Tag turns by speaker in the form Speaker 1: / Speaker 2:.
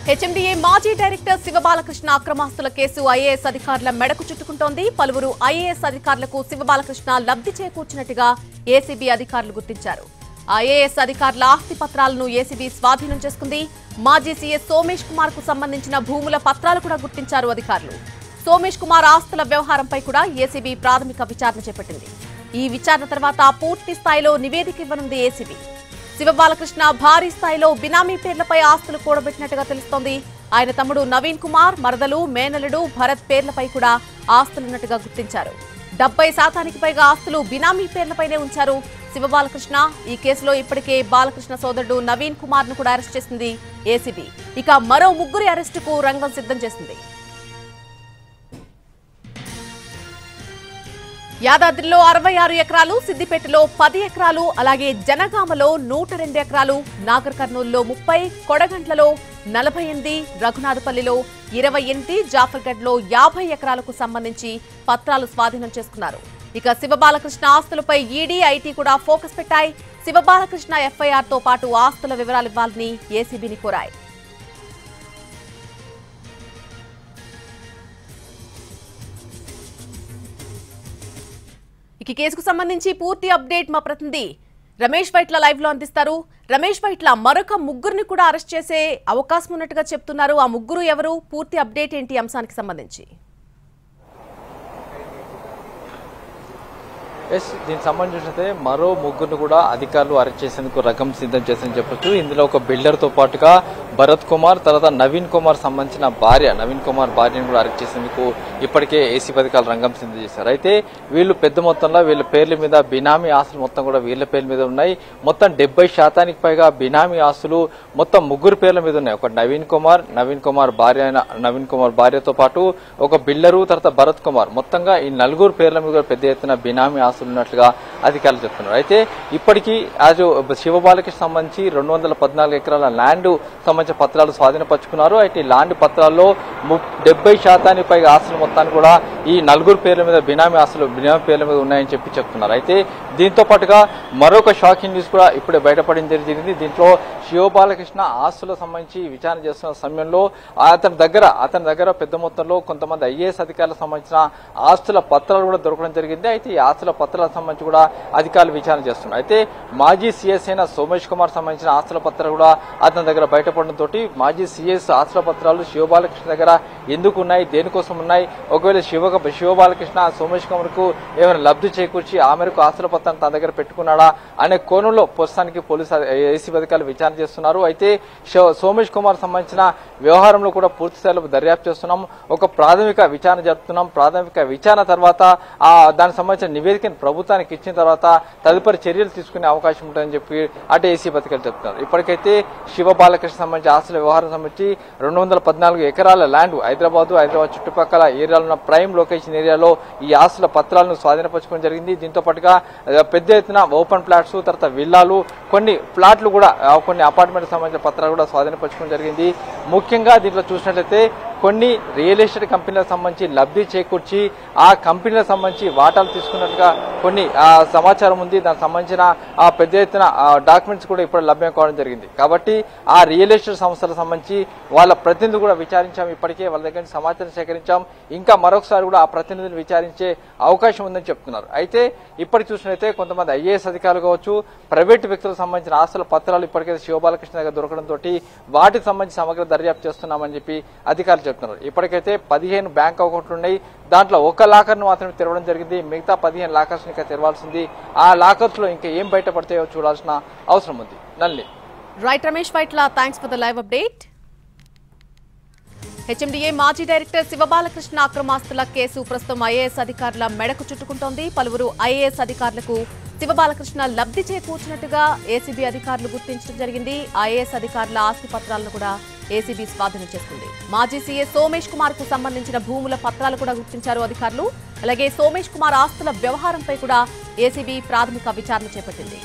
Speaker 1: HMDA మాజీ director Shiva Balakrishna అక్రమాస్తుల case IAS అధికారుల మెడకు చుట్టుకుంటోంది. పలువురు ఐఏఎస్ అధికారులకు శివబాలకృష్ణ లబ్ధి చేకూర్చినట్టుగా ఏసీబీ అధికారులు గుర్తించారు. ఐఏఎస్ అధికారుల ఆస్తి పత్రాలను ఏసీబీ స్వాధీనం చేసుకుంది. మాజీ సీఎస్ సోమేష్ కుమార్ కు సంబంధించిన భూముల పత్రాలు కూడా గుర్తించారు అధికారులు. సోమేష్ కుమార్ ఆస్తుల వ్యవహారంపై కూడా ఏసీబీ ప్రాథమిక విచారణ చేపట్టింది. ఈ విచారణ తర్వాత పూర్తి స్థాయిలో నివేదిక ఇవ్వనుంది ఏసీబీ. శివబాలకృష్ణ భారీ స్థాయిలో బినామీ పేర్లపై ఆస్తులు కూడబెట్టినట్టుగా తెలుస్తోంది. ఆయన తమ్ముడు నవీన్ కుమార్, మరదలు, మేనలుడు భరత్ పేర్లపై కూడా ఆస్తులున్నట్టుగా గుర్తించారు. 70% పైగా ఆస్తులు బినామీ పేర్లపైనే ఉంచారు శివబాలకృష్ణ. ఈ కేసులో ఇప్పటికే బాలకృష్ణ సోదరుడు నవీన్ కుమార్ ను కూడా అరెస్ట్ చేసింది ఏసీబీ. ఇక మరో ముగ్గురి అరెస్టుకు రంగం సిద్ధం చేసింది. యాదాద్రిలో 66 ఎకరాలు, సిద్దిపేటలో 10 ఎకరాలు, అలాగే జనగామలో 102 ఎకరాలు, నాగర్ కర్నూలులో 30, కొడగంట్లలో 48, రఘునాథపల్లిలో 28, జాఫర్గఢ్లో 50 ఎకరాలకు సంబంధించి పత్రాలు స్వాధీనం చేసుకున్నారు. ఇక శివబాలకృష్ణ ఆస్తులపై ఈడీ, ఐటీ కూడా ఫోకస్ పెట్టాయి. శివబాలకృష్ణ ఎఫ్ఐఆర్ తో పాటు ఆస్తుల వివరాలు ఇవ్వాలని ఏసీబీని కోరాయి. ఈ కేసుకు సంబంధించి పూర్తి అప్డేట్ మా ప్రతినిధి రమేష్ వైట్ల లైవ్ లో అందిస్తారు. రమేష్ వైట్ల, మరొక ముగ్గురిని కూడా అరెస్ట్ చేసే అవకాశం ఉన్నట్టుగా చెప్తున్నారు. ఆ ముగ్గురు ఎవరు? పూర్తి అప్డేట్ ఏంటి అంశానికి సంబంధించి?
Speaker 2: దీనికి సంబంధించినైతే మరో ముగ్గురు కూడా అధికారులు అరెస్ట్ చేసేందుకు రంగం సిద్ధం చేశారని చెప్పొచ్చు. ఇందులో ఒక బిల్డర్ తో పాటుగా భరత్ కుమార్, తర్వాత నవీన్ కుమార్ సంబంధించిన నవీన్ కుమార్ భార్యను కూడా అరెస్ట్ చేసేందుకు ఇప్పటికే ఏసీబీ అధికారులు రంగం సిద్ధం చేశారు. అయితే వీళ్ళు పెద్ద మొత్తంలో వీళ్ళ పేర్ల మీద బినామీ ఆస్తులు మొత్తం కూడా వీళ్ళ పేర్ల మీద ఉన్నాయి. మొత్తం 70% పైగా బినామీ ఆస్తులు మొత్తం ముగ్గురు పేర్ల మీద ఉన్నాయి. ఒక నవీన్ కుమార్ భార్యతో పాటు ఒక బిల్డరు, తర్వాత భరత్ కుమార్, మొత్తంగా ఈ నలుగురు పేర్ల మీద పెద్ద ఎత్తున బినామీ ఆస్తులు ఉన్నట్లుగా అధికారులు చెప్తున్నారు. అయితే ఇప్పటికీ శివబాలకృష్ణ సంబంధించి 214 ఎకరాల ల్యాండ్ సంబంధించిన పత్రాలు స్వాధీనపరుచుకున్నారు. అయితే ఈ ల్యాండ్ పత్రాల్లో 70% పైగా ఆస్తులు మొత్తాన్ని కూడా ఈ నలుగురు పేర్ల మీద బినామీ పేర్ల మీద ఉన్నాయని చెప్తున్నారు. అయితే దీంతో పాటుగా మరొక షాకింగ్ న్యూస్ కూడా ఇప్పుడే బయటపడడం జరిగింది. దీంట్లో శివబాలకృష్ణ ఆస్తులకు సంబంధించి విచారణ చేస్తున్న సమయంలో అతని దగ్గర పెద్ద మొత్తంలో కొంతమంది ఐఏఎస్ అధికారులకు సంబంధించిన ఆస్తుల పత్రాలు కూడా దొరకడం జరిగింది. అయితే ఈ ఆస్తుల పత్రాలకు సంబంధించి కూడా అధికారులు విచారణ చేస్తున్నారు. అయితే మాజీ సీఎస్ అయిన సోమేష్ కుమార్ సంబంధించిన ఆస్తుల పత్రాలు కూడా అతని దగ్గర బయటపడడంతో మాజీ సీఎస్ ఆస్తుల పత్రాలు శివబాలకృష్ణ దగ్గర ఎందుకు ఉన్నాయి, దేనికోసం ఉన్నాయి, ఒకవేళ శివబాలకృష్ణ సోమేష్ కుమార్ కు ఏమైనా లబ్ధి చేకూర్చి ఆ మేరకు ఆస్తుల పత్రాన్ని తన దగ్గర పెట్టుకున్నాడా అనే కోణంలో ప్రస్తుతానికి పోలీసు ఏసీబీ అధికారులు విచారణ చేస్తున్నారు. అయితే సోమేష్ కుమార్ సంబంధించిన వ్యవహారంలో కూడా పూర్తి స్థాయిలో దర్యాప్తు చేస్తున్నాం. ఒక ప్రాథమిక విచారణ జరుపుతున్నాం. ప్రాథమిక విచారణ తర్వాత దానికి సంబంధించిన నివేదికను ప్రభుత్వానికి ఇచ్చిన తర్వాత తదుపరి చర్యలు తీసుకునే అవకాశం ఉంటుందని చెప్పి అటు ఏసీబీ అధికారులు చెప్తున్నారు. ఇప్పటికైతే శివబాలకృష్ణ సంబంధించి ఆస్తుల వ్యవహారం సంబంధించి 214 ఎకరాల ల్యాండ్ హైదరాబాద్ చుట్టుపక్కల ఏరియాలో ఉన్న ప్రైమ్ లొకేషన్ ఏరియాలో ఈ ఆస్తుల పత్రాలను స్వాధీనపరచుకోవడం జరిగింది. దీంతో పాటుగా పెద్ద ఎత్తున ఓపెన్ ప్లాట్స్, తర్వాత విల్లాలు, కొన్ని ప్లాట్లు కూడా, కొన్ని అపార్ట్మెంట్ సంబంధించిన పత్రాలు కూడా స్వాధీనపరచుకోవడం జరిగింది. ముఖ్యంగా దీంట్లో చూసినట్లయితే కొన్ని రియల్ ఎస్టేట్ కంపెనీలకు సంబంధించి లబ్ధి చేకూర్చి ఆ కంపెనీలకు సంబంధించి వాటాలు తీసుకున్నట్టుగా కొన్ని సమాచారం ఉంది. దానికి సంబంధించిన పెద్ద ఎత్తున డాక్యుమెంట్స్ కూడా ఇప్పుడు లభ్యం కావడం జరిగింది. కాబట్టి ఆ రియల్ ఎస్టేట్ సంస్థలకు సంబంధించి వాళ్ళ ప్రతినిధులు కూడా విచారించాం. ఇప్పటికే వాళ్ళ దగ్గర నుంచి సమాచారం సేకరించాం. ఇంకా మరొకసారి కూడా ఆ ప్రతినిధులు విచారించే అవకాశం ఉందని చెప్తున్నారు. అయితే ఇప్పటికి చూసినట్లయితే కొంతమంది ఐఏఎస్ అధికారులు కావచ్చు, ప్రైవేటు వ్యక్తులకు సంబంధించిన ఆస్తుల పత్రాలు ఇప్పటికే శివబాలకృష్ణ దగ్గర దొరకడంతో వాటికి సంబంధించి సమగ్ర దర్యాప్తు చేస్తున్నామని చెప్పి అధికారులు చెప్తున్నారు. ఇప్పటికైతే 15 బ్యాంక్ అకౌంట్లు ఉన్నాయి. దాంట్లో ఒక లాకర్ ను మాత్రమే తెరవడం జరిగింది. మిగతా 15 లాకర్స్ ఇంకా తెరవాల్సింది. ఆ లాకర్స్ లో ఇంకా ఏం బయటపడతాయో చూడాల్సిన అవసరం ఉంది. నల్లి
Speaker 1: right Ramesh Vaitla, thanks for the live update. HMDA మాజీ డైరెక్టర్ శివబాలకృష్ణ అక్రమాస్తుల కేసు ప్రస్తుతం ఐఏఎస్ అధికారుల మెడకు చుట్టుకుంటోంది. పలువురు ఐఏఎస్ అధికారులకు శివబాలకృష్ణ లబ్ధి చేకూర్చినట్టుగా ఏసీబీ అధికారులు గుర్తించడం జరిగింది. ఐఏఎస్ అధికారుల ఆస్తి పత్రాలను కూడా ఏసీబీ స్వాధీనం చేసుకుంది. మాజీ సీఎస్ సోమేష్ కుమార్ కు సంబంధించిన భూముల పత్రాలు కూడా గుర్తించారు అధికారులు. అలాగే సోమేష్ కుమార్ ఆస్తుల వ్యవహారంపై కూడా ఏసీబీ ప్రాథమిక విచారణ చేపట్టింది.